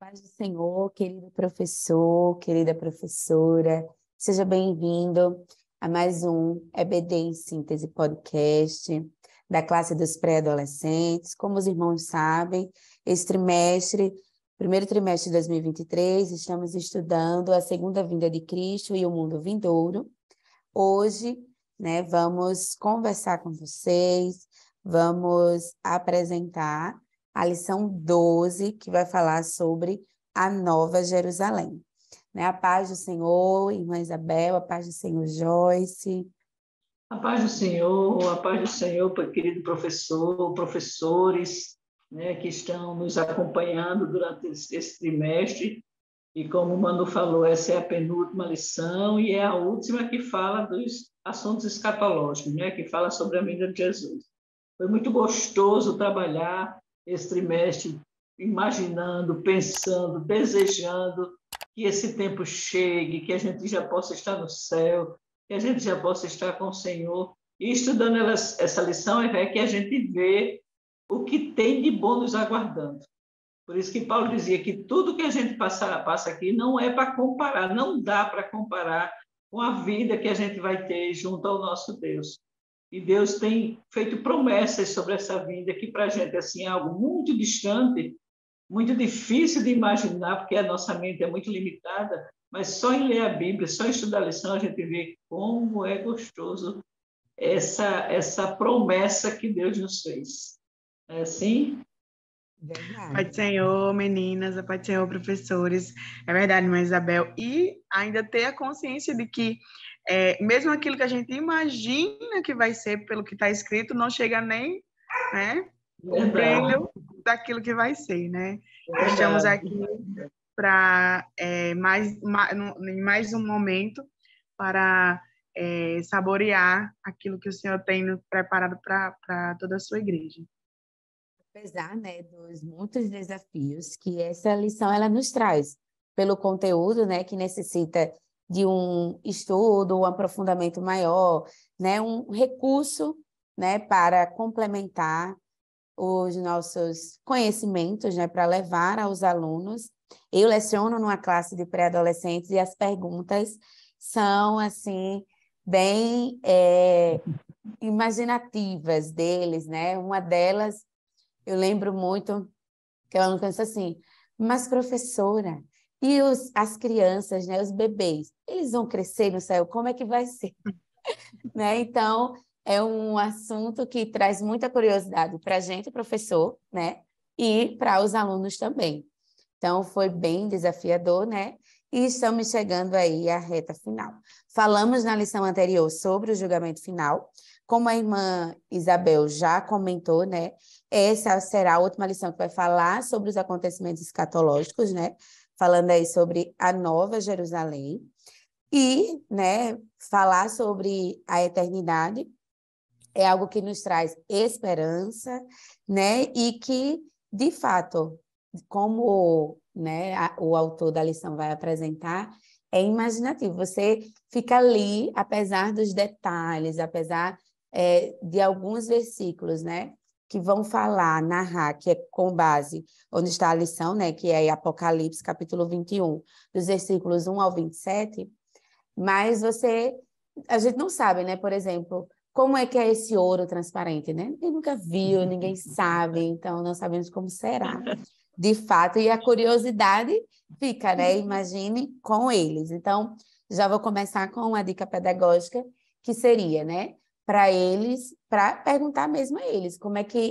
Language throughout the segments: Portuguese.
Paz do Senhor, querido professor, querida professora, seja bem-vindo a mais um EBD em Síntese Podcast da classe dos pré-adolescentes. Como os irmãos sabem, esse trimestre, primeiro trimestre de 2023, estamos estudando a segunda vinda de Cristo e o mundo vindouro. Hoje, vamos conversar com vocês, vamos apresentar a lição 12, que vai falar sobre a Nova Jerusalém. A paz do Senhor, irmã Isabel, a paz do Senhor, Joyce. A paz do Senhor, querido professor, professores, que estão nos acompanhando durante esse trimestre. E como o Manu falou, essa é a penúltima lição e é a última que fala dos assuntos escatológicos, que fala sobre a vinda de Jesus. Foi muito gostoso trabalhar esse trimestre, imaginando, pensando, desejando que esse tempo chegue, que a gente já possa estar no céu, que a gente já possa estar com o Senhor. E estudando essa lição é que a gente vê o que tem de bom nos aguardando. Por isso que Paulo dizia que tudo que a gente passa aqui não é para comparar, não dá para comparar com a vida que a gente vai ter junto ao nosso Deus. E Deus tem feito promessas sobre essa vinda que para a gente assim, é algo muito distante, muito difícil de imaginar, porque a nossa mente é muito limitada, mas só em ler a Bíblia, só em estudar a lição, a gente vê como é gostoso essa promessa que Deus nos fez. É assim? A paz do Senhor, meninas, a paz do Senhor, professores. É verdade, irmã Isabel. E ainda ter a consciência de que mesmo aquilo que a gente imagina que vai ser pelo que está escrito, não chega nem o brilho daquilo que vai ser, né? Estamos aqui para em mais um momento para saborear aquilo que o Senhor tem preparado para toda a sua igreja. Apesar, dos muitos desafios que essa lição ela nos traz, pelo conteúdo, que necessita de um estudo, um aprofundamento maior, um recurso, para complementar os nossos conhecimentos, para levar aos alunos. Eu leciono numa classe de pré-adolescentes e as perguntas são, assim, bem imaginativas deles, Uma delas, eu lembro muito que ela pensa assim, mas professora, e as crianças, os bebês, eles vão crescer no céu, como é que vai ser? Então, é um assunto que traz muita curiosidade para a gente, professor, e para os alunos também. Então, foi bem desafiador, E estamos chegando aí à reta final. Falamos na lição anterior sobre o julgamento final. Como a irmã Isabel já comentou, essa será a última lição que vai falar sobre os acontecimentos escatológicos, Falando aí sobre a Nova Jerusalém. E, falar sobre a eternidade é algo que nos traz esperança, E que, de fato, como o autor da lição vai apresentar, é imaginativo. Você fica ali, apesar dos detalhes, apesar de alguns versículos, que vão falar, narrar, que é com base onde está a lição, que é Apocalipse, capítulo 21, dos versículos 1 ao 27, mas a gente não sabe, por exemplo, como é que é esse ouro transparente, Ninguém nunca viu, ninguém sabe, então não sabemos como será, de fato, e a curiosidade fica, Imagine com eles. Então, já vou começar com uma dica pedagógica, que seria, para eles, para perguntar mesmo a eles,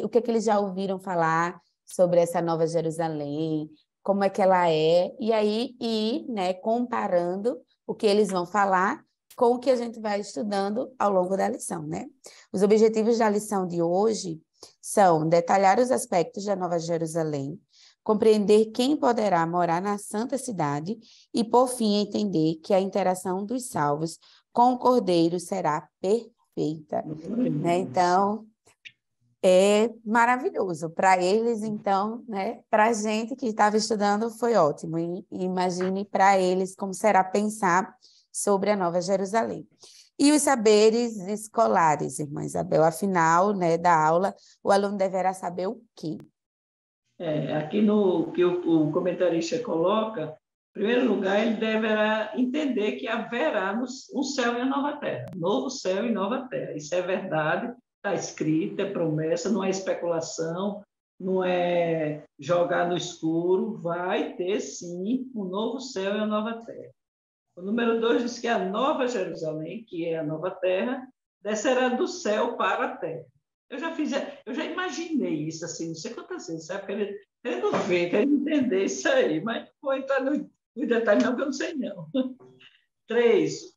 o que eles já ouviram falar sobre essa Nova Jerusalém, como é que ela é, e aí ir, comparando o que eles vão falar com o que a gente vai estudando ao longo da lição, Os objetivos da lição de hoje são detalhar os aspectos da Nova Jerusalém, compreender quem poderá morar na Santa Cidade e, por fim, entender que a interação dos salvos com o Cordeiro será perfeita. Então, é maravilhoso. Para eles, então, para a gente que estava estudando, foi ótimo. E imagine para eles como será pensar sobre a Nova Jerusalém. E os saberes escolares, irmã Isabel, afinal, da aula, o aluno deverá saber o quê? Aqui no que o comentarista coloca, em primeiro lugar, ele deverá entender que haverá um céu e uma nova terra, novo céu e nova terra. Isso é verdade, está escrito, é promessa, não é especulação, não é jogar no escuro, vai ter sim um novo céu e uma nova terra. O número 2 diz que a nova Jerusalém, que é a nova terra, descerá do céu para a terra. Eu já imaginei isso assim, não sei quantas vezes, sabe? Querendo ver, querendo entender isso aí, mas não vou entrar no detalhe não, que eu não sei não. 3,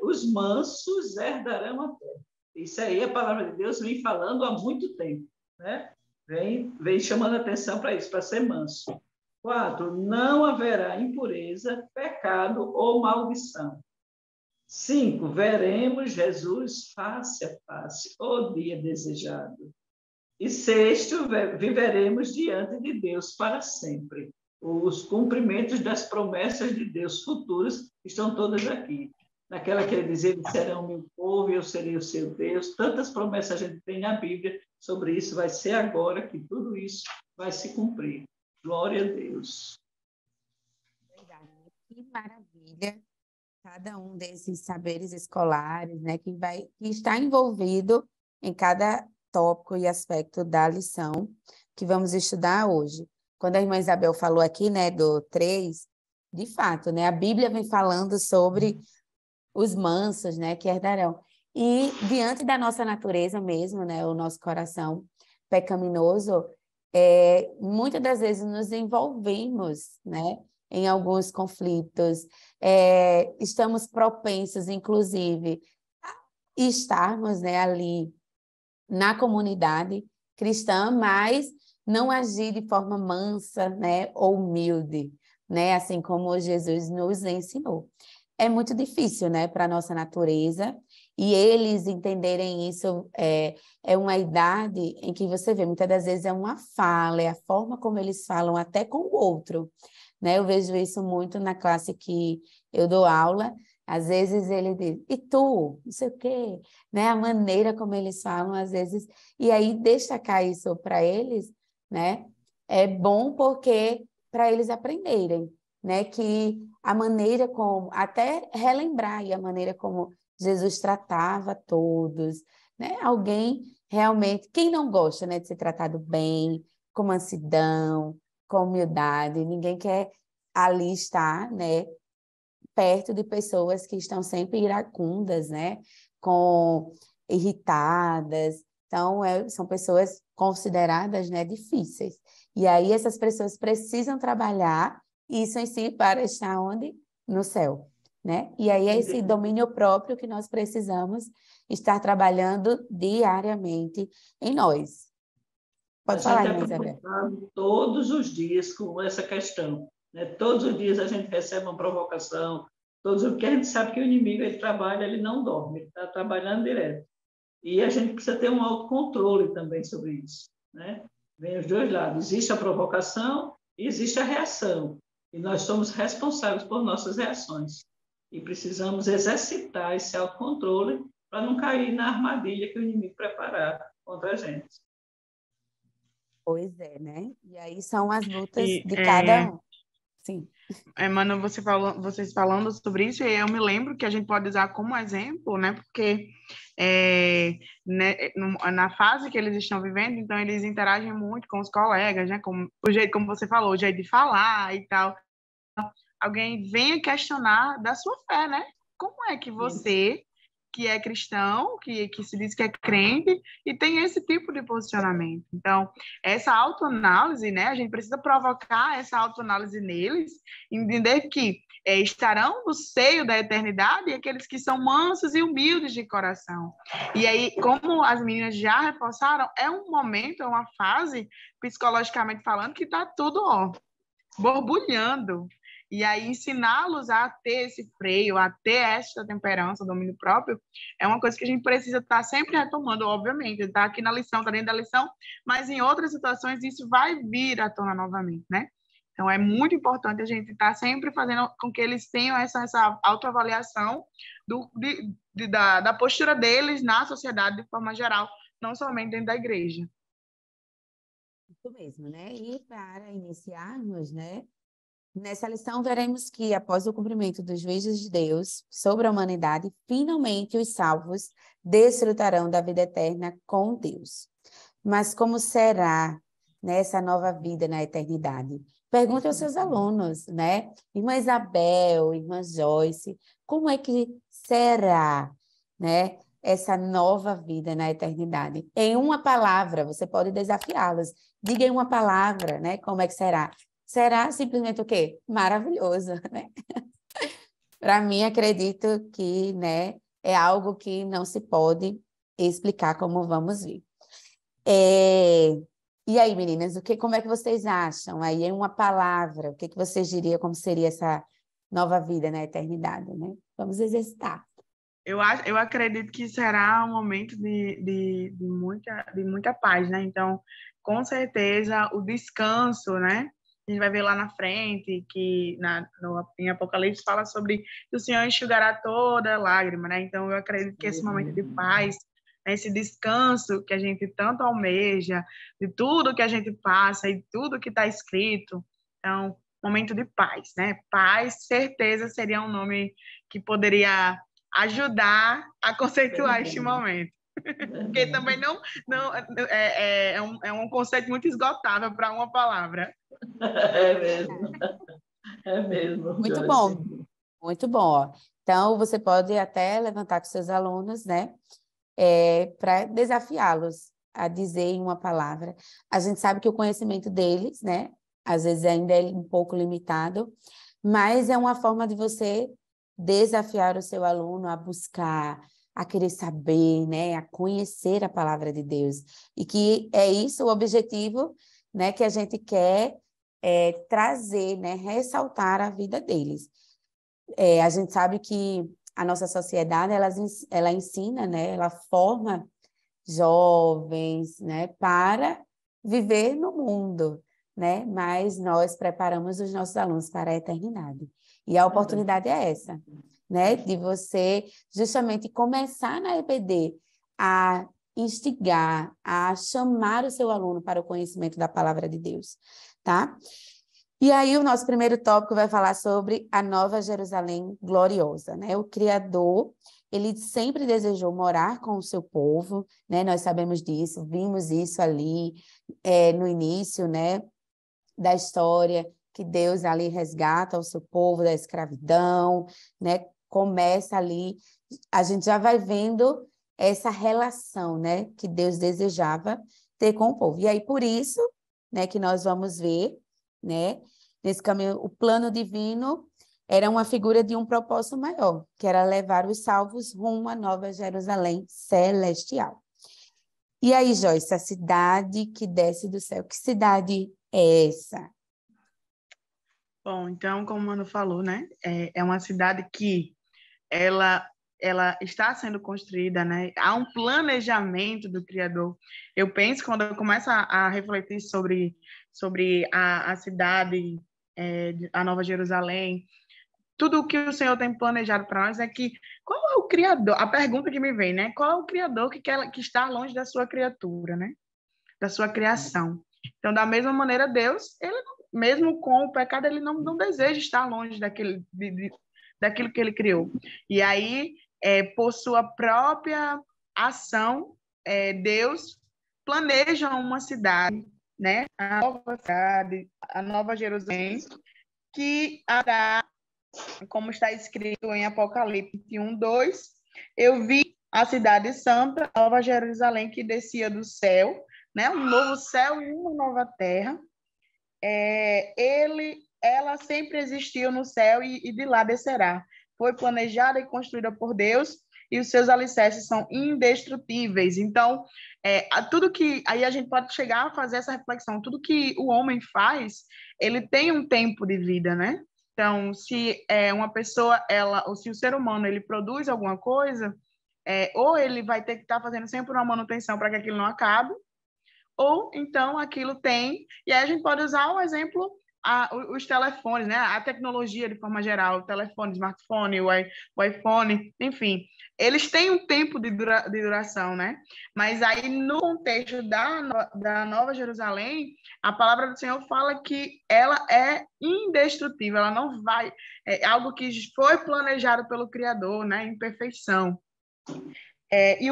os mansos herdarão a terra. Isso aí a palavra de Deus vem falando há muito tempo, né? Vem chamando atenção para isso, para ser manso. 4, não haverá impureza, pecado ou maldição. 5, veremos Jesus face a face, o dia desejado. E 6, viveremos diante de Deus para sempre. Os cumprimentos das promessas de Deus futuras estão todas aqui. Naquela que ele dizia, eles serão meu povo e eu serei o seu Deus. Tantas promessas a gente tem na Bíblia sobre isso. Vai ser agora que tudo isso vai se cumprir. Glória a Deus. Verdade. Que maravilha. Cada um desses saberes escolares, né, que está envolvido em cada tópico e aspecto da lição que vamos estudar hoje. Quando a irmã Isabel falou aqui, né, do 3, de fato, né, a Bíblia vem falando sobre os mansos, né, que herdarão. E diante da nossa natureza mesmo, né, o nosso coração pecaminoso, muitas das vezes nos envolvemos, né, em alguns conflitos, estamos propensos, inclusive, a estarmos, né, ali na comunidade cristã, mas não agir de forma mansa, né, ou humilde, né, assim como Jesus nos ensinou. É muito difícil, né, para a nossa natureza, e eles entenderem isso é uma idade em que você vê, muitas das vezes é uma fala, é a forma como eles falam até com o outro, né? Eu vejo isso muito na classe que eu dou aula, às vezes ele diz, e tu, não sei o quê, né? A maneira como eles falam, às vezes, e aí destacar isso para eles, né? É bom porque para eles aprenderem, né? Que a maneira como, até relembrar e a maneira como Jesus tratava todos, né? Alguém realmente, quem não gosta, né, de ser tratado bem, com mansidão, com humildade, ninguém quer ali estar, né, perto de pessoas que estão sempre iracundas, né, irritadas. Então, são pessoas consideradas, né, difíceis. E aí essas pessoas precisam trabalhar isso em si para estar onde? No céu, né? E aí é esse domínio próprio que nós precisamos estar trabalhando diariamente em nós. Pode falar, irmã Isabel. Todos os dias com essa questão, né? Todos os dias a gente recebe uma provocação, porque a gente sabe que o inimigo ele trabalha, ele não dorme, ele está trabalhando direto. E a gente precisa ter um autocontrole também sobre isso, né? Vem os dois lados, existe a provocação e existe a reação. E nós somos responsáveis por nossas reações. E precisamos exercitar esse autocontrole para não cair na armadilha que o inimigo preparar contra a gente. Pois é, né? E aí são as lutas de cada um. Sim. Mano, vocês falando sobre isso, eu me lembro que a gente pode usar como exemplo, né? Porque né, na fase que eles estão vivendo, então eles interagem muito com os colegas, né? O jeito, como você falou, o jeito de falar e tal. Alguém venha questionar da sua fé, né? Como é que você, que é cristão, que se diz que é crente, e tem esse tipo de posicionamento? Então, essa autoanálise, né? A gente precisa provocar essa autoanálise neles, entender que estarão no seio da eternidade aqueles que são mansos e humildes de coração. E aí, como as meninas já reforçaram, é um momento, é uma fase, psicologicamente falando, que está tudo, borbulhando. E aí, ensiná-los a ter esse freio, a ter essa temperança, domínio próprio, é uma coisa que a gente precisa estar sempre retomando, obviamente. Está aqui na lição, está dentro da lição, mas em outras situações isso vai vir à tona novamente, né? Então, é muito importante a gente estar sempre fazendo com que eles tenham essa autoavaliação da postura deles na sociedade de forma geral, não somente dentro da igreja. Isso mesmo, né? E para iniciarmos, né? Nessa lição, veremos que, após o cumprimento dos juízos de Deus sobre a humanidade, finalmente os salvos desfrutarão da vida eterna com Deus. Mas como será nessa nova vida na eternidade? Pergunte aos seus alunos, né? Irmã Isabel, irmã Joyce, como é que será, né, essa nova vida na eternidade? Em uma palavra, você pode desafiá-los. Diga em uma palavra, né? Como é que será? Será simplesmente o quê? Maravilhoso, né? Para mim, acredito que, né, é algo que não se pode explicar, como vamos ver. E aí, meninas, como é que vocês acham? Aí, em uma palavra, o que vocês diriam como seria essa nova vida na eternidade, né? Vamos exercitar. Eu acredito que será um momento de muita paz, né? Então, com certeza, o descanso, né? A gente vai ver lá na frente que em Apocalipse fala sobre que o Senhor enxugará toda lágrima, né? Então, eu acredito que esse momento de paz, né, esse descanso que a gente tanto almeja, de tudo que a gente passa e tudo que está escrito, então, momento de paz, né? Paz, certeza, seria um nome que poderia ajudar a conceituar este momento. Porque também não é um conceito muito esgotável para uma palavra. É mesmo. É mesmo, Muito Joyce. bom, muito bom. Ó. Então, você pode até levantar com seus alunos, né? Para desafiá-los a dizer em uma palavra. A gente sabe que o conhecimento deles, né? Às vezes ainda é um pouco limitado, mas é uma forma de você desafiar o seu aluno a buscar, a querer saber, né? A conhecer a palavra de Deus. E que é isso o objetivo, né? Que a gente quer trazer, né? Ressaltar a vida deles. A gente sabe que a nossa sociedade, ela ensina, né? Ela forma jovens, né? Para viver no mundo, né? Mas nós preparamos os nossos alunos para a eternidade. E a oportunidade é essa, né? De você justamente começar na EBD a instigar, a chamar o seu aluno para o conhecimento da palavra de Deus, tá? E aí o nosso primeiro tópico vai falar sobre a Nova Jerusalém gloriosa, né? O Criador, ele sempre desejou morar com o seu povo, né? Nós sabemos disso, vimos isso ali no início, né, da história, que Deus ali resgata o seu povo da escravidão, né? Começa ali, a gente já vai vendo essa relação, né, que Deus desejava ter com o povo. E aí por isso, né, que nós vamos ver, né, nesse caminho, o plano divino era uma figura de um propósito maior, que era levar os salvos rumo à Nova Jerusalém celestial. E aí, Joyce, a cidade que desce do céu, que cidade é essa? Bom, então, como o Mano falou, né, é uma cidade que ela está sendo construída, né? Há um planejamento do Criador. Eu penso, quando eu começo a refletir sobre a cidade, a Nova Jerusalém, tudo o que o Senhor tem planejado para nós é que, qual é o Criador? A pergunta que me vem, né? Qual é o Criador que está longe da sua criatura, né? Da sua criação. Então, da mesma maneira, Deus, ele mesmo com o pecado, ele não deseja estar longe daquilo que ele criou. E aí, por sua própria ação, Deus planeja uma cidade, né? A nova cidade, a Nova Jerusalém, que hará, como está escrito em Apocalipse 1:2, eu vi a cidade santa, Nova Jerusalém, que descia do céu, né? Um novo céu e uma nova terra. Ela sempre existiu no céu e de lá descerá. Foi planejada e construída por Deus e os seus alicerces são indestrutíveis. Então, tudo que... Aí a gente pode chegar a fazer essa reflexão. Tudo que o homem faz, ele tem um tempo de vida, né? Então, se uma pessoa, ou se o ser humano, ele produz alguma coisa, ou ele vai ter que estar fazendo sempre uma manutenção para que aquilo não acabe, ou então aquilo tem, e aí a gente pode usar o exemplo os telefones, né? A tecnologia de forma geral, o telefone, o smartphone, o iPhone, enfim, eles têm um tempo de duração, né? Mas aí, no contexto da Nova Jerusalém, a palavra do Senhor fala que ela é indestrutível, ela não vai... É algo que foi planejado pelo Criador, né? Em perfeição. E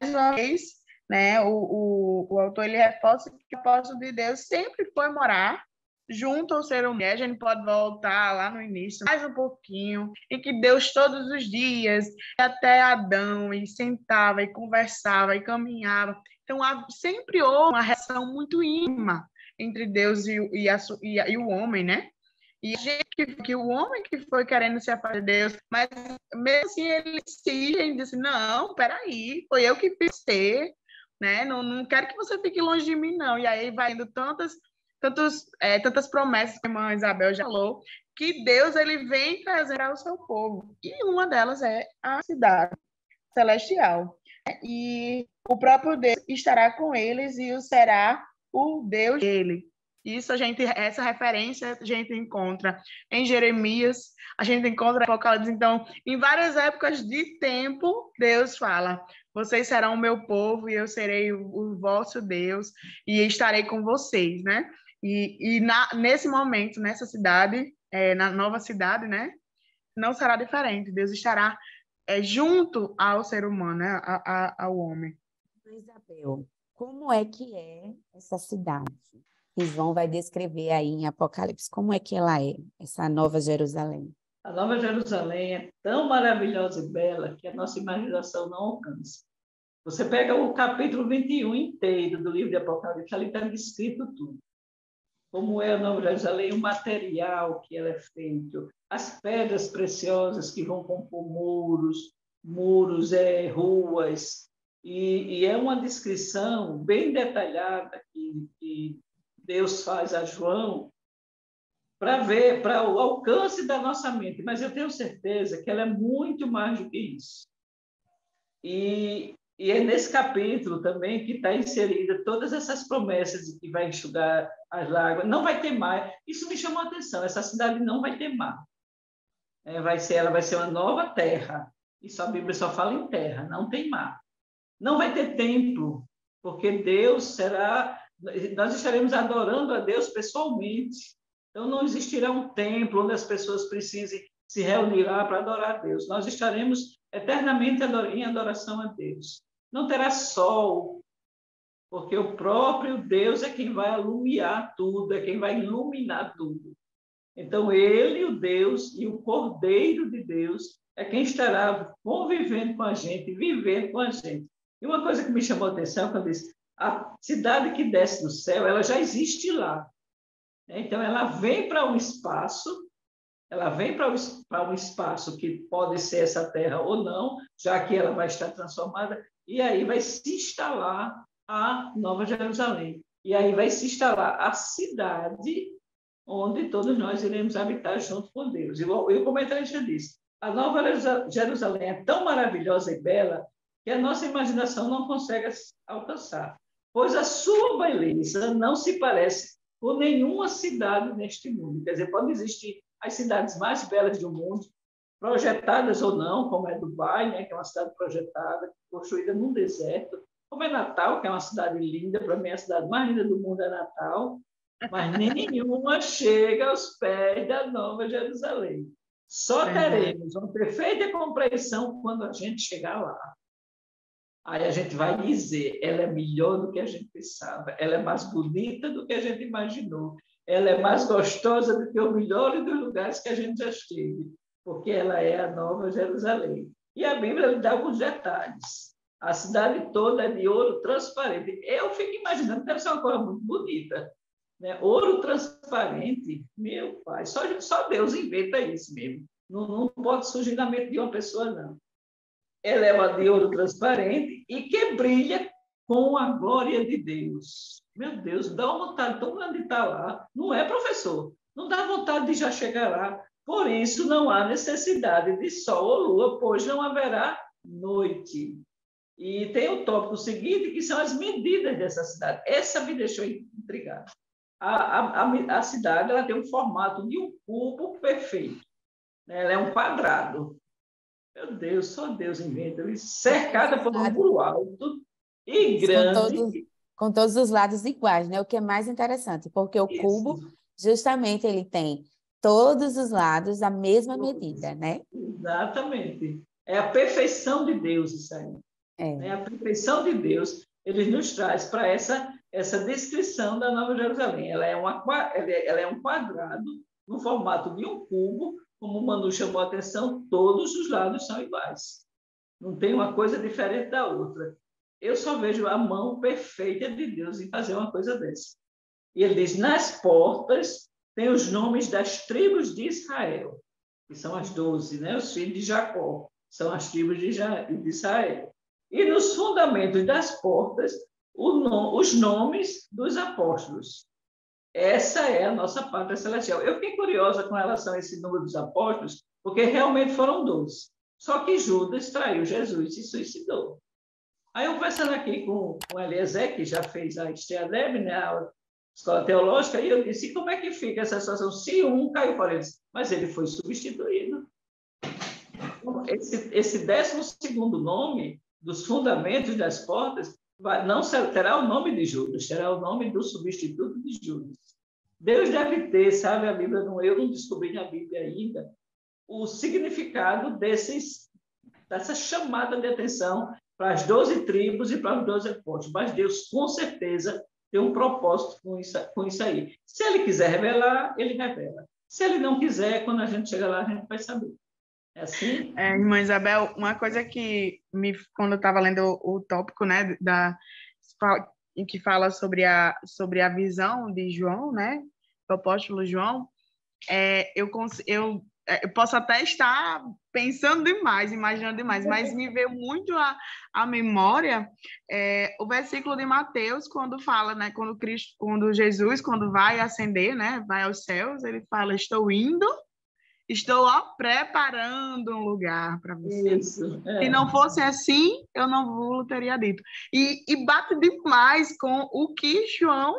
mais uma vez, né, o autor ele reforça que o propósito de Deus sempre foi morar junto ao ser humano. A gente pode voltar lá no início, mais um pouquinho, em que Deus todos os dias até Adão e sentava e conversava e caminhava. Então sempre houve uma relação muito íntima entre Deus e o homem, né? E a gente que o homem que foi querendo se afastar de Deus, mas mesmo assim ele insiste e disse, não, peraí, foi eu que fiz você, né? Não quero que você fique longe de mim, não. E aí vai indo tantas promessas que a irmã Isabel já falou, que Deus ele vem trazer ao seu povo. E uma delas é a cidade celestial. E o próprio Deus estará com eles e o será o Deus dele. Essa referência a gente encontra em Jeremias, a gente encontra em Apocalipse. Então, em várias épocas de tempo, Deus fala: vocês serão o meu povo e eu serei o vosso Deus e estarei com vocês, né? Nesse momento, nessa cidade, na nova cidade, né? Não será diferente. Deus estará junto ao ser humano, né? Ao homem. Isabel, como é que é essa cidade? E João vai descrever aí em Apocalipse como é que ela é, essa Nova Jerusalém. A Nova Jerusalém é tão maravilhosa e bela que a nossa imaginação não alcança. Você pega o capítulo 21 inteiro do livro de Apocalipse, ali está descrito tudo. Como é a Nova Jerusalém, o material que ela é feito, as pedras preciosas que vão compor muros, ruas, e é uma descrição bem detalhada que Deus faz a João para ver, para o alcance da nossa mente, mas eu tenho certeza que ela é muito mais do que isso. E é nesse capítulo também que está inserida todas essas promessas de que vai enxugar as lágrimas, não vai ter mar. Isso me chamou a atenção, essa cidade não vai ter mar. Ela vai ser uma nova terra. Isso a Bíblia só fala em terra, não tem mar. Não vai ter templo, porque nós estaremos adorando a Deus pessoalmente. Então, não existirá um templo onde as pessoas precisem se reunir lá para adorar a Deus. Nós estaremos eternamente em adoração a Deus. Não terá sol, porque o próprio Deus é quem vai alumiar tudo, é quem vai iluminar tudo. Então, ele, o Deus e o Cordeiro de Deus, é quem estará convivendo com a gente, vivendo com a gente. E uma coisa que me chamou a atenção, quando eu disse, a cidade que desce do céu, ela já existe lá. Então, ela vem para um espaço que pode ser essa terra ou não, já que ela vai estar transformada, e aí vai se instalar a Nova Jerusalém. E aí vai se instalar a cidade onde todos nós iremos habitar junto com Deus. E o comentarista disse, a Nova Jerusalém é tão maravilhosa e bela que a nossa imaginação não consegue alcançar, pois a sua beleza não se parece com nenhuma cidade neste mundo. Quer dizer, pode existir as cidades mais belas do mundo, projetadas ou não, como é Dubai, né, que é uma cidade projetada, construída num deserto, como é Natal, que é uma cidade linda, para mim a cidade mais linda do mundo é Natal, mas nenhuma chega aos pés da Nova Jerusalém. Só teremos uma perfeita compreensão quando a gente chegar lá. Aí a gente vai dizer, ela é melhor do que a gente pensava, ela é mais bonita do que a gente imaginou, ela é mais gostosa do que o melhor dos lugares que a gente já esteve, porque ela é a Nova Jerusalém. E a Bíblia lhe dá alguns detalhes. A cidade toda é de ouro transparente. Eu fico imaginando, deve ser uma coisa muito bonita. Né? Ouro transparente, meu pai, só Deus inventa isso mesmo. Não pode surgir na mente de uma pessoa, não. Ela é uma de ouro transparente e que brilha com a glória de Deus. Meu Deus, dá uma vontade tão grande de estar lá. Não é, professor? Não dá vontade de já chegar lá. Por isso, não há necessidade de sol ou lua, pois não haverá noite. E tem o tópico seguinte, que são as medidas dessa cidade. Essa me deixou intrigada. A cidade ela tem um formato de um cubo perfeito, né? Ela é um quadrado. Meu Deus, só Deus inventa. Cercada por um muro alto e grande. Com todos os lados iguais, né? O que é mais interessante, porque o cubo, Isso. justamente, ele tem todos os lados da mesma medida, né? Exatamente. É a perfeição de Deus isso aí. É. A perfeição de Deus, ele nos traz para essa descrição da Nova Jerusalém. Ela é um quadrado no formato de um cubo, como o Manu chamou a atenção, todos os lados são iguais. Não tem uma coisa diferente da outra. Eu só vejo a mão perfeita de Deus em fazer uma coisa dessa. E ele diz, nas portas tem os nomes das tribos de Israel, que são as 12, né? Os filhos de Jacó, são as tribos de Israel. E nos fundamentos das portas, os nomes dos apóstolos. Essa é a nossa pátria celestial. Eu fiquei curiosa com relação a esse número dos apóstolos, porque realmente foram 12. Só que Judas traiu Jesus e se suicidou. Aí eu conversando aqui com o Eliezer, que já fez a Estreia né, a escola teológica, e eu disse, como é que fica essa situação? Se um caiu fora, ele disse, mas ele foi substituído. Esse 12º nome dos fundamentos das portas não terá o nome de Judas, terá o nome do substituto de Judas. Deus deve ter, sabe, a Bíblia, eu não descobri na Bíblia ainda, o significado dessa chamada de atenção para as 12 tribos e para os 12 apóstolos. Mas Deus, com certeza, tem um propósito com isso aí. Se Ele quiser revelar, Ele revela. Se Ele não quiser, quando a gente chegar lá, a gente vai saber. É assim? Irmã Isabel, uma coisa que quando eu estava lendo o tópico, né, em que fala sobre a visão de João, né, do apóstolo João, eu posso até estar pensando demais, imaginando demais, mas me veio muito à memória o versículo de Mateus, quando fala, né, quando Jesus, quando vai ascender, né, vai aos céus, ele fala, estou preparando um lugar para vocês. Isso, Se não fosse assim, eu não teria dito. E bate demais com o que João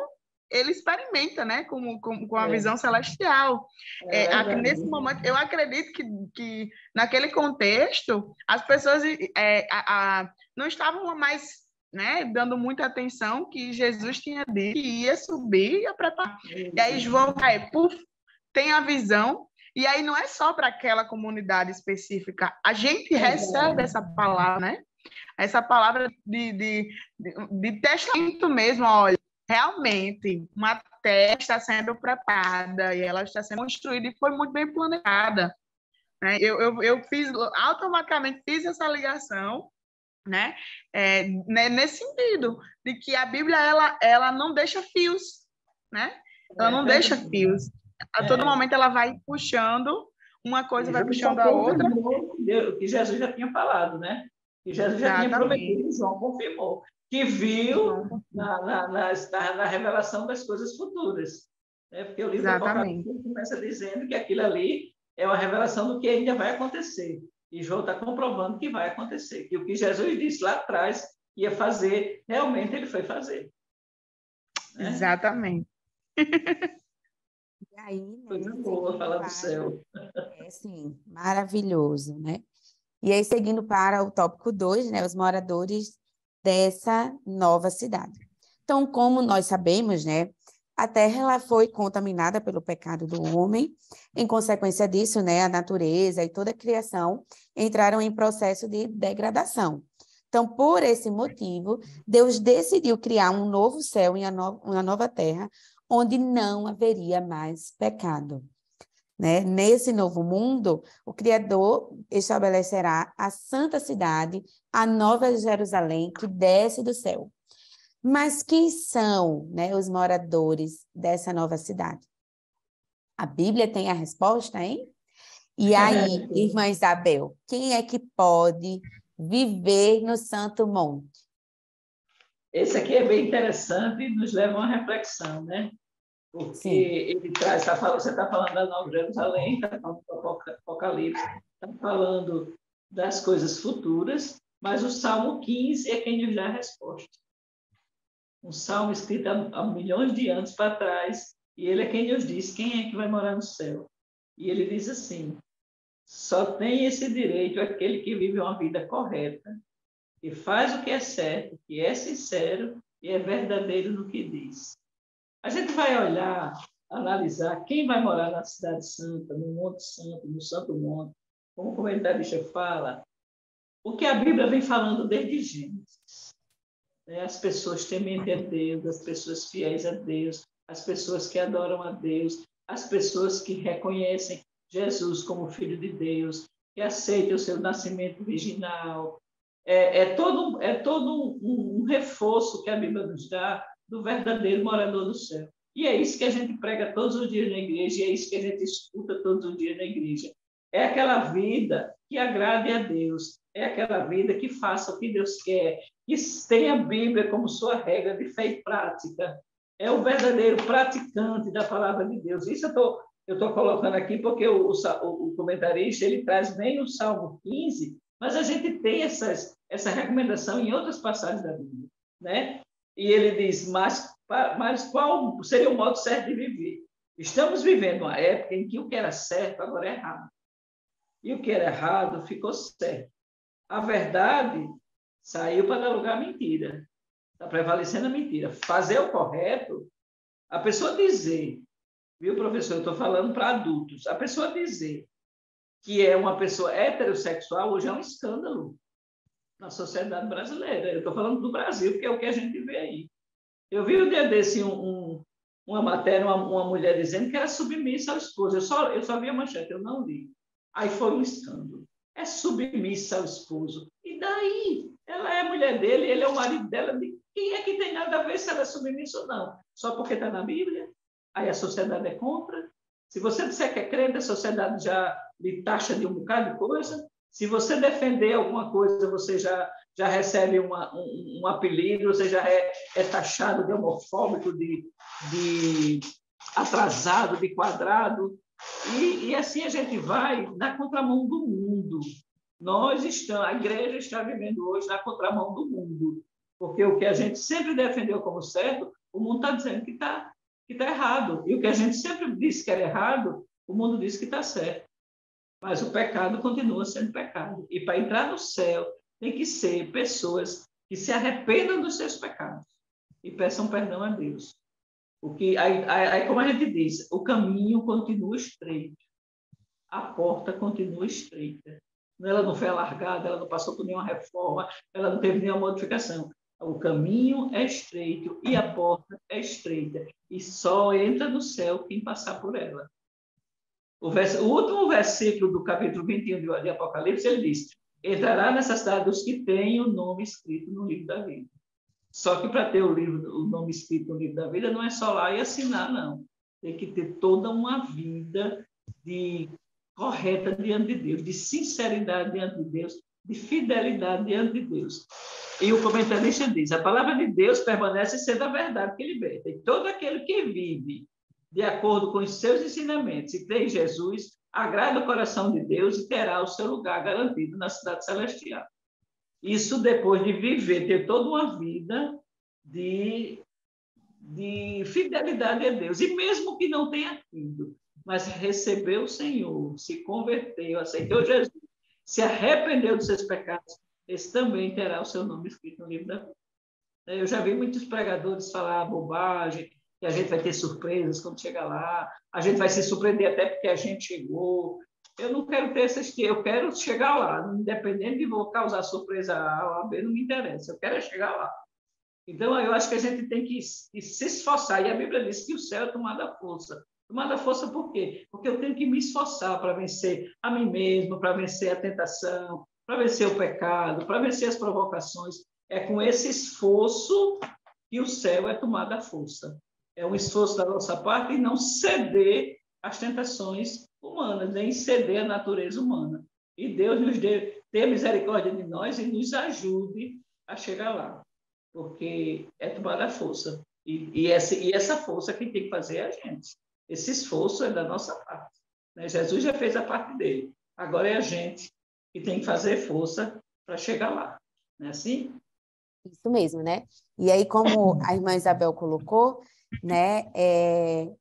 ele experimenta, né, com a visão celestial. Nesse momento, eu acredito que naquele contexto, as pessoas não estavam mais, né, dando muita atenção que Jesus tinha dito que ia subir e ia preparar. E aí João tem a visão, e aí não é só para aquela comunidade específica. A gente recebe essa palavra, né? Essa palavra de testamento mesmo, olha, realmente, uma terra está sendo preparada e ela está sendo construída e foi muito bem planejada. Né? Eu automaticamente fiz essa ligação, né? Nesse sentido, de que a Bíblia ela não deixa fios, né? Ela não deixa fios. A todo momento ela vai puxando, uma coisa vai puxando a outra. Que Jesus já tinha falado, né? Que Jesus já tinha prometido, e João confirmou, que viu na revelação das coisas futuras. Né? Porque o livro do Apocalipse começa dizendo que aquilo ali é uma revelação do que ainda vai acontecer. E João está comprovando que vai acontecer. Que o que Jesus disse lá atrás ia fazer, realmente ele foi fazer. Né? Exatamente. E aí, né, coisa boa falar do céu. Sim, maravilhoso, né? E aí, seguindo para o tópico 2, né, os moradores dessa nova cidade. Então, como nós sabemos, né, a terra ela foi contaminada pelo pecado do homem. Em consequência disso, né, a natureza e toda a criação entraram em processo de degradação. Então, por esse motivo, Deus decidiu criar um novo céu e uma nova terra, onde não haveria mais pecado. Né? Nesse novo mundo, o Criador estabelecerá a santa cidade, a nova Jerusalém, que desce do céu. Mas quem são, né, os moradores dessa nova cidade? A Bíblia tem a resposta, hein? E aí, irmã Isabel, quem é que pode viver no Santo Monte? Esse aqui é bem interessante e nos leva a uma reflexão, né? Porque Sim. Ele traz, você está falando da Nova Jerusalém, está falando do Apocalipse, está falando das coisas futuras, mas o Salmo 15 é quem nos dá a resposta. um salmo escrito há milhões de anos para trás, e ele é quem nos diz quem é que vai morar no céu. E ele diz assim: só tem esse direito aquele que vive uma vida correta, que faz o que é certo, que é sincero e é verdadeiro no que diz. A gente vai olhar, analisar quem vai morar na Cidade Santa, no Monte Santo, no Santo Monte, como o comentarista fala, o que a Bíblia vem falando desde Gênesis. As pessoas tementes a Deus, as pessoas fiéis a Deus, as pessoas que adoram a Deus, as pessoas que reconhecem Jesus como Filho de Deus, que aceitam o seu nascimento virginal. É todo um reforço que a Bíblia nos dá do verdadeiro morador do céu. E é isso que a gente prega todos os dias na igreja, e é isso que a gente escuta todos os dias na igreja. É aquela vida que agrade a Deus, é aquela vida que faça o que Deus quer, que tenha a Bíblia como sua regra de fé e prática. É o verdadeiro praticante da palavra de Deus. Isso eu estou colocando aqui porque o comentarista ele traz bem o Salmo 15, mas a gente tem essa recomendação em outras passagens da Bíblia, né? E ele diz, mas qual seria o modo certo de viver? Estamos vivendo uma época em que o que era certo agora é errado. E o que era errado ficou certo. A verdade saiu para dar lugar à mentira. Está prevalecendo a mentira. Fazer o correto, a pessoa dizer, viu, professor, eu estou falando para adultos, a pessoa dizer que é uma pessoa heterossexual hoje é um escândalo na sociedade brasileira. Eu estou falando do Brasil, porque é o que a gente vê aí. Eu vi um dia desse uma matéria, uma mulher dizendo que era submissa ao esposo. Eu só vi a manchete, eu não li. Aí foi um escândalo. É submissa ao esposo. E daí? Ela é mulher dele, ele é o marido dela. Quem é que tem nada a ver se ela é submissa ou não? Só porque está na Bíblia? Aí a sociedade é contra. Se você disser que é crente, a sociedade já lhe taxa de um bocado de coisa. Se você defender alguma coisa, você já recebe um apelido, você já é taxado de homofóbico, de atrasado, de quadrado. E assim a gente vai na contramão do mundo. A igreja está vivendo hoje na contramão do mundo, porque o que a gente sempre defendeu como certo, o mundo está dizendo que está errado. E o que a gente sempre disse que era errado, o mundo diz que está certo. Mas o pecado continua sendo pecado. E para entrar no céu, tem que ser pessoas que se arrependam dos seus pecados e peçam perdão a Deus. Aí, como a gente diz, o caminho continua estreito, a porta continua estreita. Ela não foi alargada, ela não passou por nenhuma reforma, ela não teve nenhuma modificação. O caminho é estreito e a porta é estreita. E só entra no céu quem passar por ela. O último versículo do capítulo 21 de Apocalipse, ele diz: entrará nessa cidade os que têm o nome escrito no livro da vida. Só que para ter o nome escrito no livro da vida, não é só lá e assinar, não. Tem que ter toda uma vida correta diante de Deus, de sinceridade diante de Deus, de fidelidade diante de Deus. E o comentarista diz: a palavra de Deus permanece sendo a verdade que liberta. E todo aquele que vive de acordo com os seus ensinamentos e crê em Jesus, agrada o coração de Deus e terá o seu lugar garantido na cidade celestial. Isso depois de viver, ter toda uma vida de fidelidade a Deus. E mesmo que não tenha tido, mas recebeu o Senhor, se converteu, aceitou Jesus, se arrependeu dos seus pecados, esse também terá o seu nome escrito no livro da vida. Eu já vi muitos pregadores falar bobagem, que a gente vai ter surpresas quando chegar lá, a gente vai se surpreender até porque a gente chegou. Eu não quero ter eu quero chegar lá, independente de vou causar surpresa A ou B, não me interessa, eu quero chegar lá. Então, eu acho que a gente tem que se esforçar, e a Bíblia diz que o céu é tomada à força. Tomada à força por quê? Porque eu tenho que me esforçar para vencer a mim mesmo, para vencer a tentação, para vencer o pecado, para vencer as provocações. É com esse esforço que o céu é tomado à força. É um esforço da nossa parte e não ceder às tentações humanas, nem ceder à natureza humana. E Deus nos dê misericórdia de nós e nos ajude a chegar lá, porque é tomada à força. E essa força quem tem que fazer é a gente. Esse esforço é da nossa parte. Né? Jesus já fez a parte dele. Agora é a gente que tem que fazer força para chegar lá. Não é assim? Isso mesmo, né? E aí, como a irmã Isabel colocou, né,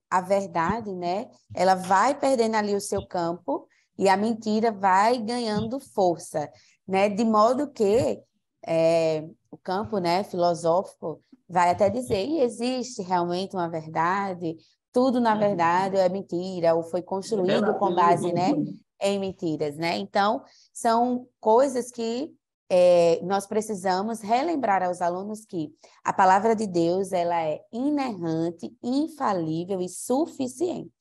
a verdade, né, ela vai perdendo ali o seu campo e a mentira vai ganhando força, né? De modo que o campo, né, filosófico vai até dizer, e existe realmente uma verdade? Tudo, na verdade, é mentira, ou foi construído com base, né, em mentiras, né? Então, são coisas que nós precisamos relembrar aos alunos que a palavra de Deus ela é inerrante, infalível e suficiente.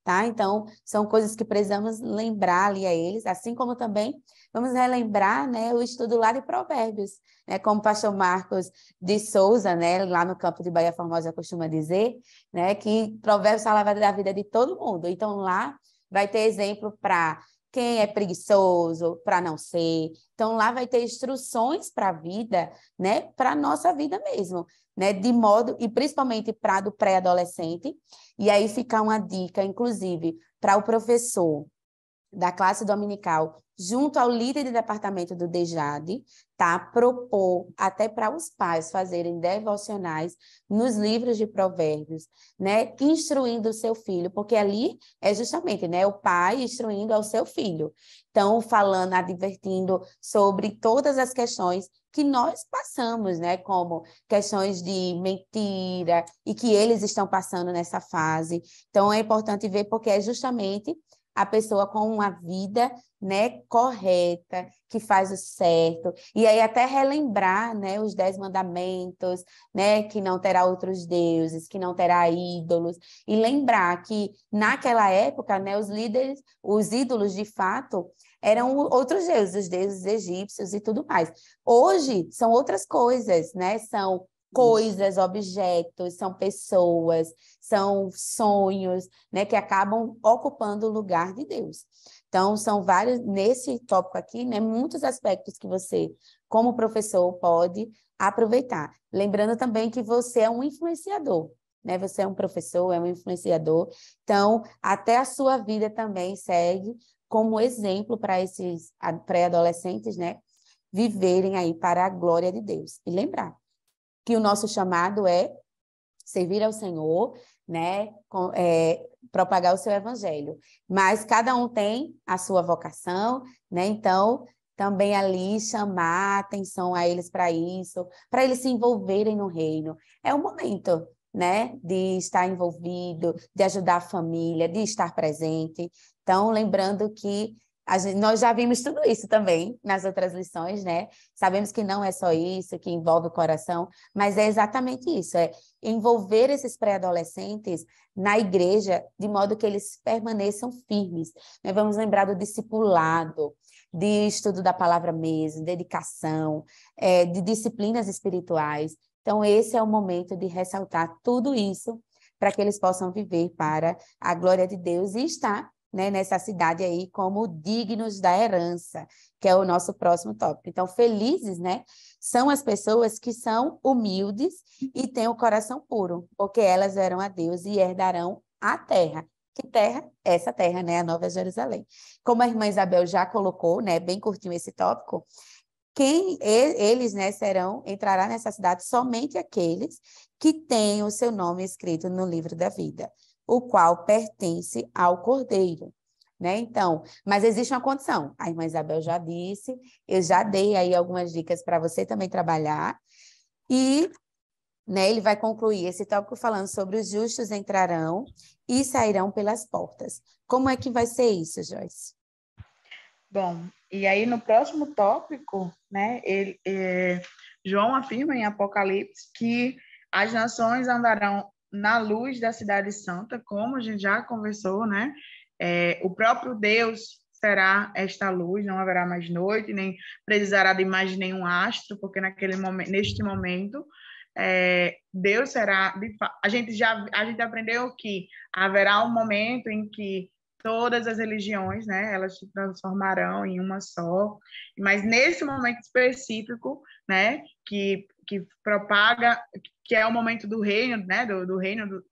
Tá? Então, são coisas que precisamos lembrar ali a eles, assim como também vamos relembrar, né, o estudo lá de Provérbios, né, como o pastor Marcos de Souza, né, lá no campo de Bahia Formosa costuma dizer, né, que Provérbios falava da vida de todo mundo. Então, lá vai ter exemplo para quem é preguiçoso, para não ser. Então, lá vai ter instruções para a vida, né, para a nossa vida mesmo, né, de modo, e principalmente para do pré-adolescente. E aí fica uma dica, inclusive, para o professor da classe dominical, junto ao líder de departamento do DEJAD, tá? Propor até para os pais fazerem devocionais nos livros de provérbios, né? Instruindo o seu filho, porque ali é justamente, né, o pai instruindo ao seu filho. Então, falando, advertindo sobre todas as questões que nós passamos, né, como questões de mentira e que eles estão passando nessa fase. Então, é importante ver porque é justamente a pessoa com uma vida, né, correta, que faz o certo, e aí até relembrar, né, os 10 mandamentos, né, que não terá outros deuses, que não terá ídolos, e lembrar que naquela época, né, os líderes, os ídolos de fato, eram outros deuses, os deuses egípcios e tudo mais. Hoje são outras coisas, né, são coisas, objetos, são pessoas, são sonhos, né, que acabam ocupando o lugar de Deus. Então, são vários, nesse tópico aqui, né, muitos aspectos que você, como professor, pode aproveitar. Lembrando também que você é um influenciador, né? Você é um professor, é um influenciador. Então, até a sua vida também segue como exemplo para esses pré-adolescentes, né, viverem aí para a glória de Deus. E lembrar que o nosso chamado é servir ao Senhor, né, propagar o seu evangelho. Mas cada um tem a sua vocação, né? Então, também ali chamar atenção a eles para eles se envolverem no reino. É o momento, né, de estar envolvido, de ajudar a família, de estar presente. Então, lembrando que nós já vimos tudo isso também nas outras lições, né? Sabemos que não é só isso, que envolve o coração, mas é exatamente isso, é envolver esses pré-adolescentes na igreja, de modo que eles permaneçam firmes. Né? Vamos lembrar do discipulado, de estudo da palavra mesmo, dedicação, de disciplinas espirituais. Então, esse é o momento de ressaltar tudo isso para que eles possam viver para a glória de Deus e estar, né, nessa cidade aí como dignos da herança, que é o nosso próximo tópico. Então, felizes, né, são as pessoas que são humildes e têm o coração puro, porque elas verão a Deus e herdarão a terra. Que terra? Essa terra, né, a Nova Jerusalém. Como a irmã Isabel já colocou, né, bem curtinho esse tópico, eles, né, entrará nessa cidade somente aqueles que têm o seu nome escrito no livro da vida, o qual pertence ao Cordeiro, né? Então, mas existe uma condição. A irmã Isabel já disse, eu já dei aí algumas dicas para você também trabalhar, e, né, ele vai concluir esse tópico falando sobre os justos entrarão e sairão pelas portas. Como é que vai ser isso, Joyce? Bom, e aí no próximo tópico, né, João afirma em Apocalipse que as nações andarão na luz da cidade santa, como a gente já conversou, né? O próprio Deus será esta luz, não haverá mais noite, nem precisará de mais nenhum astro, porque neste momento, Deus será, a gente aprendeu que haverá um momento em que todas as religiões, né, elas se transformarão em uma só, mas nesse momento específico, né, que propaga, que é o momento do reino, né,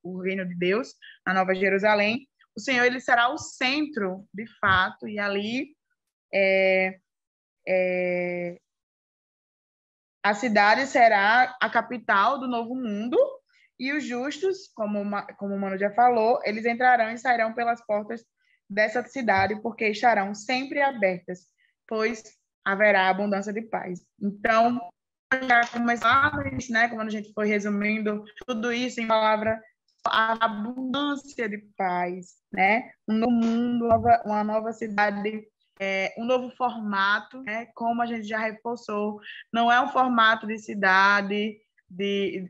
o reino de Deus, na Nova Jerusalém, o Senhor, ele será o centro, de fato, e ali A cidade será a capital do novo mundo, e os justos, como o Mano já falou, eles entrarão e sairão pelas portas dessa cidade, porque estarão sempre abertas, pois haverá abundância de paz. Então, já começamos, né, como a gente foi resumindo tudo isso em palavra, a abundância de paz, né? Um novo mundo, uma nova cidade, um novo formato, né? Como a gente já reforçou, não é um formato de cidade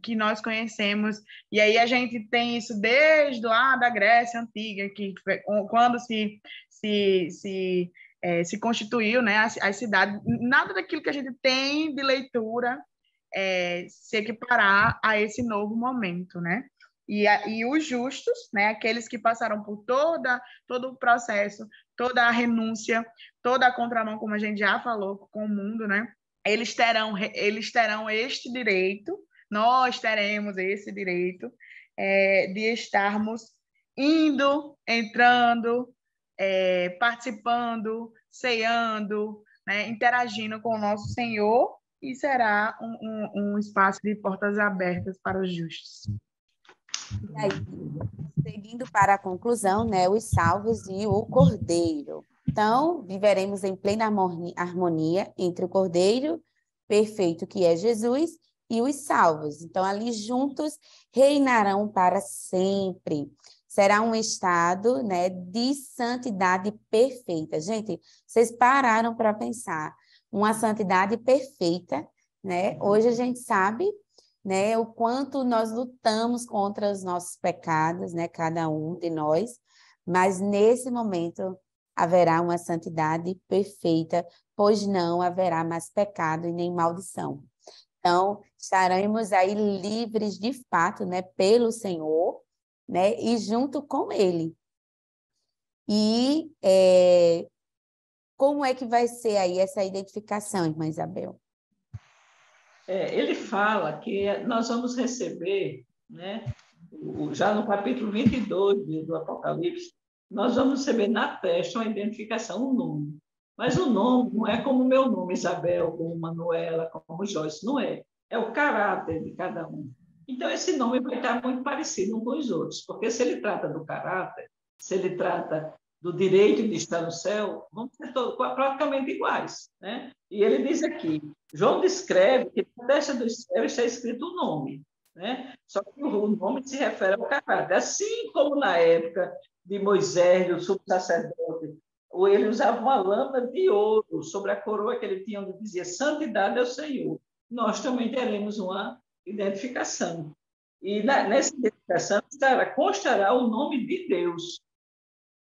que nós conhecemos, e aí a gente tem isso desde lá da Grécia Antiga, que quando se constituiu, né, as cidades, nada daquilo que a gente tem de leitura se equiparar a esse novo momento, né? E os justos, né, aqueles que passaram por todo o processo, toda a renúncia, toda a contramão, como a gente já falou com o mundo, né? Eles terão este direito, nós teremos esse direito de estarmos indo, entrando, participando, ceando, né, interagindo com o nosso Senhor, e será um espaço de portas abertas para os justos. E aí, seguindo para a conclusão, né, os salvos e o Cordeiro. Então, viveremos em plena harmonia entre o Cordeiro perfeito, que é Jesus, e os salvos. Então, ali juntos reinarão para sempre. Será um estado, né, de santidade perfeita. Gente, vocês pararam para pensar. Uma santidade perfeita, né? Hoje a gente sabe, né, o quanto nós lutamos contra os nossos pecados, né, cada um de nós, mas nesse momento haverá uma santidade perfeita, pois não haverá mais pecado e nem maldição. Então, estaremos aí livres de fato, né, pelo Senhor, né, e junto com Ele. E como é que vai ser aí essa identificação, irmã Isabel? Ele fala que nós vamos receber, né, já no capítulo 22 do Apocalipse, nós vamos receber na testa uma identificação, um nome. Mas o nome não é como o meu nome, Isabel, como Manuela, como Joyce, não é. É o caráter de cada um. Então, esse nome vai estar muito parecido um com os outros, porque se ele trata do caráter, se ele trata do direito de estar no céu, vão ser todos praticamente iguais, né? E ele diz aqui, João descreve que na testa do céu está escrito o nome, né? Só que o nome se refere ao caráter. Assim como na época de Moisés, do sumo sacerdote, ele usava uma lâmina de ouro sobre a coroa que ele tinha, onde dizia santidade ao Senhor. Nós também teremos uma identificação. E nessa identificação constará o nome de Deus,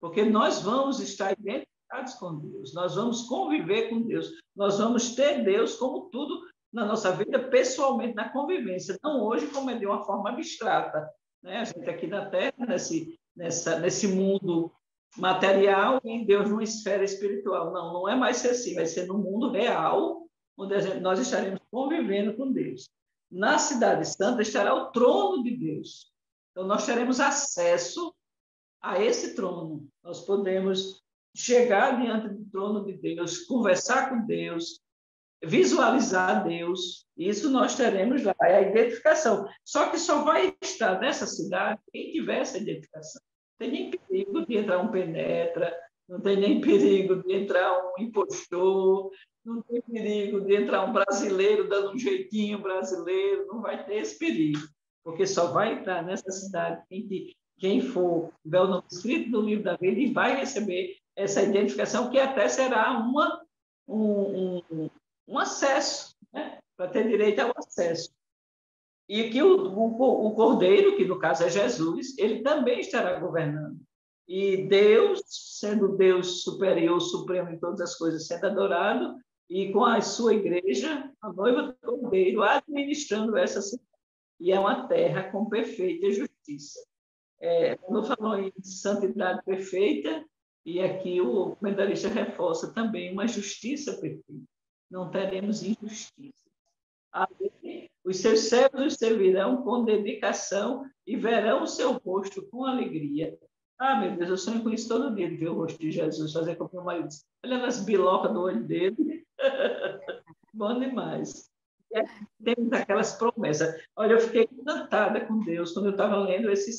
porque nós vamos estar identificados com Deus, nós vamos conviver com Deus, nós vamos ter Deus como tudo na nossa vida, pessoalmente, na convivência, não hoje como é de uma forma abstrata, né? A gente aqui na Terra, nesse mundo material, e Deus numa esfera espiritual. Não é mais ser assim, vai ser no mundo real, onde nós estaremos convivendo com Deus. Na Cidade Santa estará o trono de Deus. Então, nós teremos acesso a esse trono. Nós podemos chegar diante do trono de Deus, conversar com Deus, visualizar Deus. Isso nós teremos lá, é a identificação. Só que só vai estar nessa cidade quem tiver essa identificação. Não tem nem perigo de entrar um penetra, não tem nem perigo de entrar um impostor, não tem perigo de entrar um brasileiro dando um jeitinho brasileiro, não vai ter esse perigo, porque só vai entrar nessa cidade quem for tiver o nome escrito no livro da vida e vai receber essa identificação, que até será um acesso, né? Para ter direito ao acesso. E que o Cordeiro, que no caso é Jesus, ele também estará governando. E Deus, sendo Deus superior, supremo em todas as coisas, sendo adorado, e com a sua igreja, a noiva do Cordeiro, administrando essa cidade. E é uma terra com perfeita justiça. Quando falou em santidade perfeita, e aqui o comentarista reforça também uma justiça perfeita. Não teremos injustiça. Os seus servos os servirão com dedicação e verão o seu rosto com alegria. Meu Deus, eu sonho com isso todo dia, de ver o rosto de Jesus, fazer com que o meu marido olha nas bilocas do olho dele. Bom demais. temos aquelas promessas. Olha, eu fiquei encantada com Deus quando eu estava lendo esse.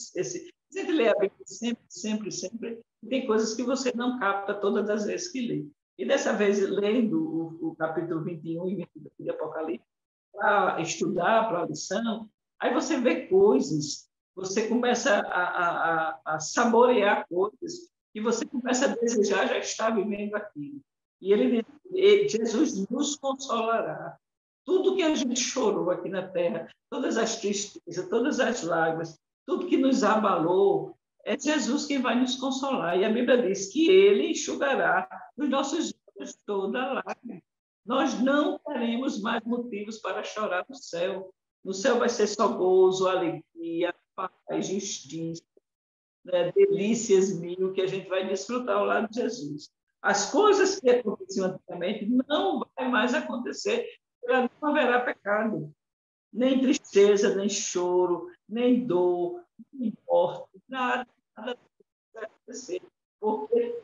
Sempre lê a Bíblia, sempre, sempre, sempre. Tem coisas que você não capta todas as vezes que lê. E dessa vez, lendo o capítulo 21 e 22 de Apocalipse, para estudar, para a lição, aí você vê coisas, você começa a saborear coisas, e você começa a desejar já estar vivendo aquilo. E Jesus nos consolará. Tudo que a gente chorou aqui na terra, todas as tristezas, todas as lágrimas, tudo que nos abalou, é Jesus quem vai nos consolar. E a Bíblia diz que ele enxugará nos nossos olhos toda lágrima. Nós não teremos mais motivos para chorar no céu. No céu vai ser só gozo, alegria, paz, justiça, né? Delícias mil que a gente vai desfrutar ao lado de Jesus. As coisas que aconteciam antigamente não vai mais acontecer, não haverá pecado, nem tristeza, nem choro, nem dor, nem morte, nada vai acontecer, porque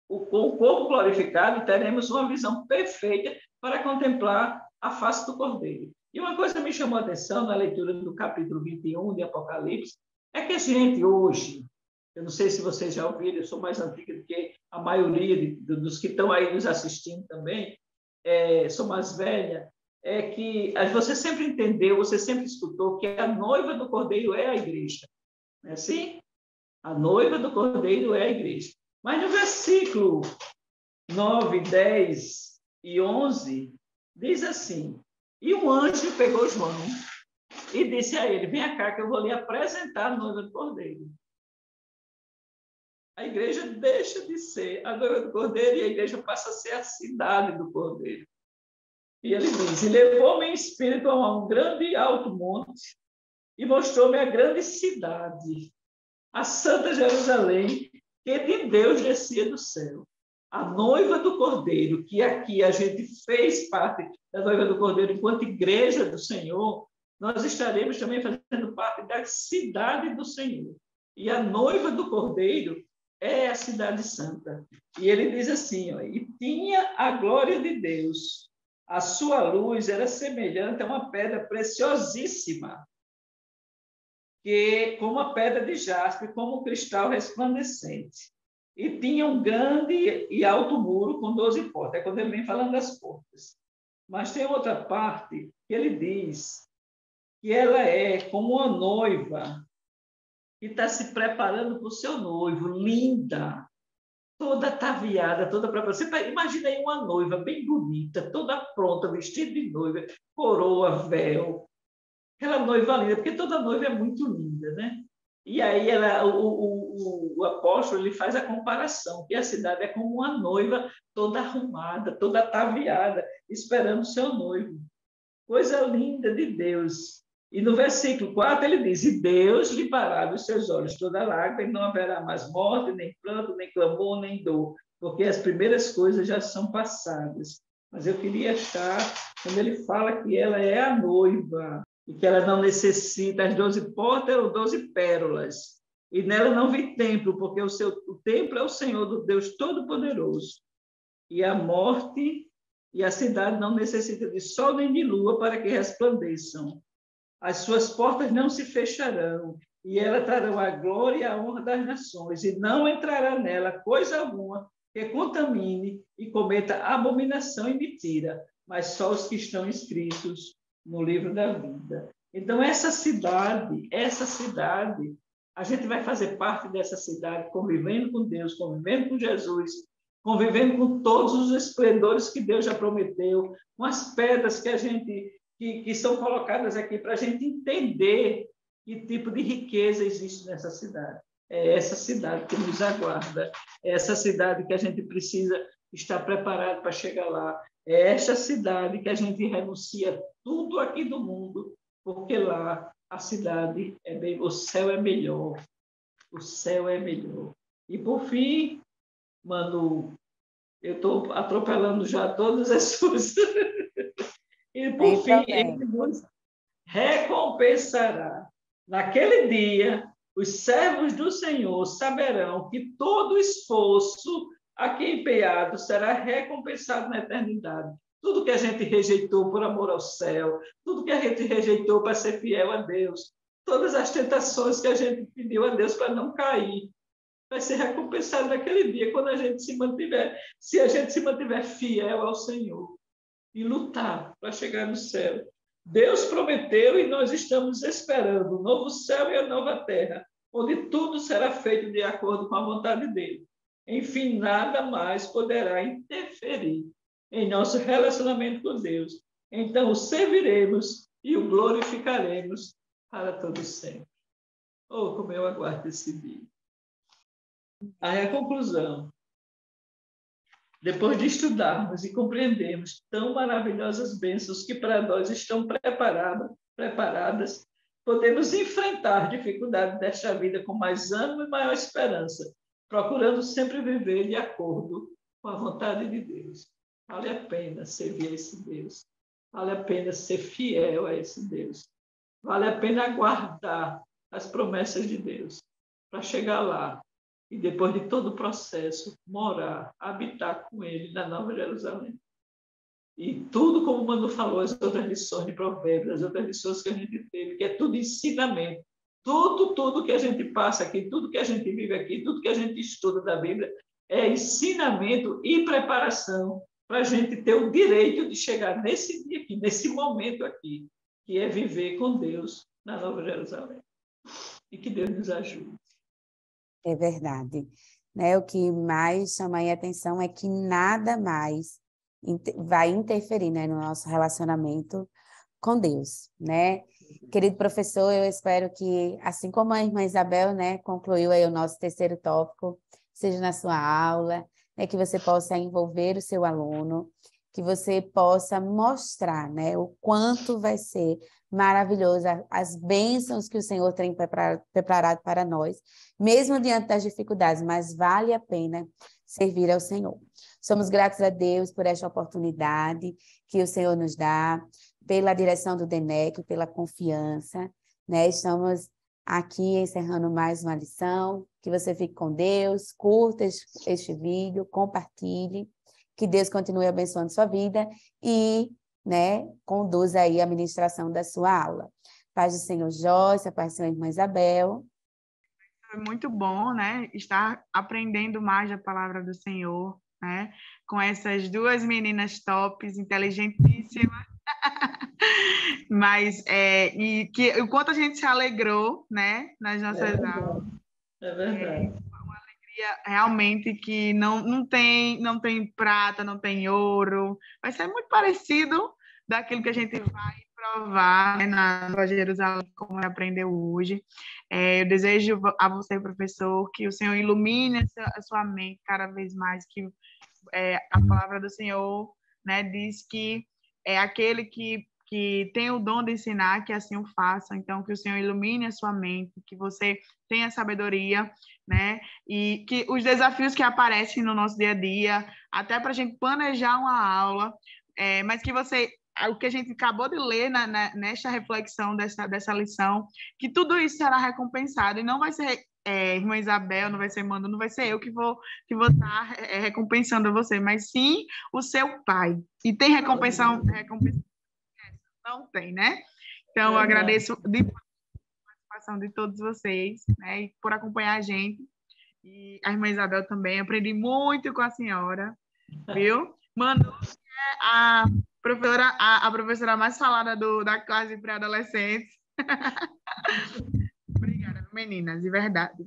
com o corpo glorificado teremos uma visão perfeita para contemplar a face do Cordeiro. E uma coisa me chamou a atenção na leitura do capítulo 21 de Apocalipse, é que a gente hoje, eu não sei se vocês já ouviram, eu sou mais antiga do que a maioria dos que estão aí nos assistindo também, sou mais velha, é que você sempre entendeu, você sempre escutou que a noiva do Cordeiro é a igreja. Não é assim? A noiva do Cordeiro é a igreja. Mas no versículo 9, 10 e 11, diz assim: e um anjo pegou João e disse a ele: venha cá que eu vou lhe apresentar a noiva do Cordeiro. A igreja deixa de ser a noiva do Cordeiro e a igreja passa a ser a cidade do Cordeiro. E ele diz: e levou-me em espírito a um grande e alto monte e mostrou-me a grande cidade, a Santa Jerusalém, que de Deus descia do céu. A noiva do Cordeiro, que aqui a gente fez parte da noiva do Cordeiro enquanto igreja do Senhor, nós estaremos também fazendo parte da cidade do Senhor. E a noiva do Cordeiro é a cidade santa. E ele diz assim, e tinha a glória de Deus. A sua luz era semelhante a uma pedra preciosíssima, que como a pedra de jaspe, como um cristal resplandecente. E tinha um grande e alto muro com 12 portas. É quando ele vem falando das portas. Mas tem outra parte que ele diz que ela é como uma noiva que está se preparando para o seu noivo, linda, toda ataviada, toda preparada. Você imagina aí uma noiva bem bonita, toda pronta, vestida de noiva, coroa, véu. Aquela noiva linda, porque toda noiva é muito linda, né? E aí o apóstolo ele faz a comparação, que a cidade é como uma noiva toda arrumada, toda ataviada, esperando o seu noivo. Coisa linda de Deus. E no versículo 4 ele diz: e Deus lhe parará dos seus olhos toda lágrima, e não haverá mais morte, nem pranto, nem clamor, nem dor, porque as primeiras coisas já são passadas. Mas eu queria achar, quando ele fala que ela é a noiva, e que ela não necessita as 12 portas ou 12 pérolas. E nela não vi templo, porque o templo é o Senhor, do Deus Todo-Poderoso. E a morte e a cidade não necessitam de sol nem de lua para que resplandeçam. As suas portas não se fecharão, e ela trará a glória e a honra das nações, e não entrará nela coisa alguma que contamine e cometa abominação e mentira, mas só os que estão inscritos no livro da vida. Então, essa cidade, a gente vai fazer parte dessa cidade, convivendo com Deus, convivendo com Jesus, convivendo com todos os esplendores que Deus já prometeu, com as pedras que são colocadas aqui para a gente entender que tipo de riqueza existe nessa cidade. É essa cidade que nos aguarda, é essa cidade que a gente precisa estar preparado para chegar lá. É esta cidade que a gente renuncia tudo aqui do mundo, porque lá a cidade o céu é melhor. O céu é melhor. E por fim, Manu, eu estou atropelando já todas as suas. E por fim, ele nos recompensará. Naquele dia, os servos do Senhor saberão que todo esforço aqui empenhado será recompensado na eternidade. tudo que a gente rejeitou por amor ao céu, tudo que a gente rejeitou para ser fiel a Deus, todas as tentações que a gente pediu a Deus para não cair, vai ser recompensado naquele dia, quando a gente se a gente se mantiver fiel ao Senhor e lutar para chegar no céu. Deus prometeu e nós estamos esperando o novo céu e a nova terra, onde tudo será feito de acordo com a vontade dele. Enfim, nada mais poderá interferir em nosso relacionamento com Deus. Então, o serviremos e o glorificaremos para todo sempre. Oh, como eu aguardo esse dia. Aí a conclusão. Depois de estudarmos e compreendermos tão maravilhosas bênçãos que para nós estão preparadas, podemos enfrentar dificuldades desta vida com mais ânimo e maior esperança, procurando sempre viver de acordo com a vontade de Deus. Vale a pena servir a esse Deus. Vale a pena ser fiel a esse Deus. Vale a pena aguardar as promessas de Deus para chegar lá e, depois de todo o processo, morar, habitar com Ele na Nova Jerusalém. E tudo, como o Manu falou, as outras lições de Provérbios, as outras lições que a gente teve, que é tudo ensinamento. Tudo que a gente passa aqui, tudo que a gente vive aqui, tudo que a gente estuda da Bíblia, é ensinamento e preparação para a gente ter o direito de chegar nesse dia aqui, nesse momento aqui, que é viver com Deus na Nova Jerusalém. E que Deus nos ajude. É verdade. Né? O que mais chama a atenção é que nada mais vai interferir, né, no nosso relacionamento com Deus, né? Querido professor, eu espero que, assim como a irmã Isabel, né, concluiu aí o nosso terceiro tópico, seja na sua aula, né, que você possa envolver o seu aluno, que você possa mostrar, né, o quanto vai ser maravilhoso as bênçãos que o Senhor tem preparado para nós, mesmo diante das dificuldades, mas vale a pena servir ao Senhor. Somos gratos a Deus por esta oportunidade que o Senhor nos dá, pela direção do DENEC, pela confiança, né? Estamos aqui encerrando mais uma lição. Que você fique com Deus, curta este vídeo, compartilhe, que Deus continue abençoando sua vida e, né, conduza aí a ministração da sua aula. Paz do Senhor Joyce, a paz do Senhor irmã Isabel. É muito bom, né, estar aprendendo mais a palavra do Senhor, né, com essas duas meninas tops, inteligentíssimas, mas e que o quanto a gente se alegrou, né, nas nossas aulas. É verdade. Uma alegria realmente que não tem prata, não tem ouro, vai ser muito parecido daquilo que a gente vai provar, né, na Nova Jerusalém, como aprendeu hoje. Eu desejo a você, professor, que o Senhor ilumine a sua mente cada vez mais, que a palavra do Senhor, né, diz que é aquele que tem o dom de ensinar, que assim o faça. Então, que o Senhor ilumine a sua mente, que você tenha sabedoria, né, e que os desafios que aparecem no nosso dia a dia, até para a gente planejar uma aula, mas que você... o que a gente acabou de ler nesta reflexão dessa lição, que tudo isso será recompensado, e não vai ser irmã Isabel, não vai ser Manu, não vai ser eu que vou estar recompensando você, mas sim o seu pai. E tem recompensa não tem, né? Então, eu agradeço a participação de todos vocês, né, e por acompanhar a gente. E a irmã Isabel também, aprendi muito com a senhora, viu? Manu é a professora mais falada da classe de pré-adolescentes. Obrigada, meninas, de verdade.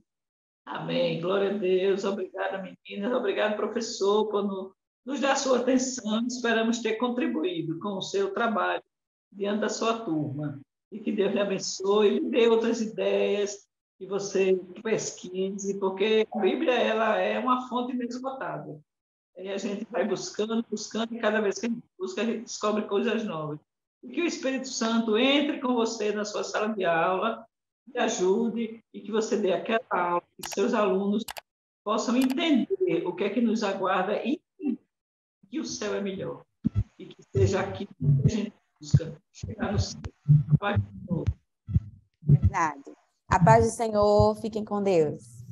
Amém. Glória a Deus. Obrigada, meninas. Obrigado, professor, por nos dar sua atenção. Esperamos ter contribuído com o seu trabalho diante da sua turma. E que Deus lhe abençoe, lhe dê outras ideias, que você pesquise, porque a Bíblia ela é uma fonte inesgotável. E a gente vai buscando, e cada vez que a gente busca, a gente descobre coisas novas. E que o Espírito Santo entre com você na sua sala de aula, te ajude, e que você dê aquela aula, que seus alunos possam entender o que é que nos aguarda e que o céu é melhor. E que seja aqui que a gente busca chegar no céu. A paz do Senhor. Verdade. A paz do Senhor, fiquem com Deus.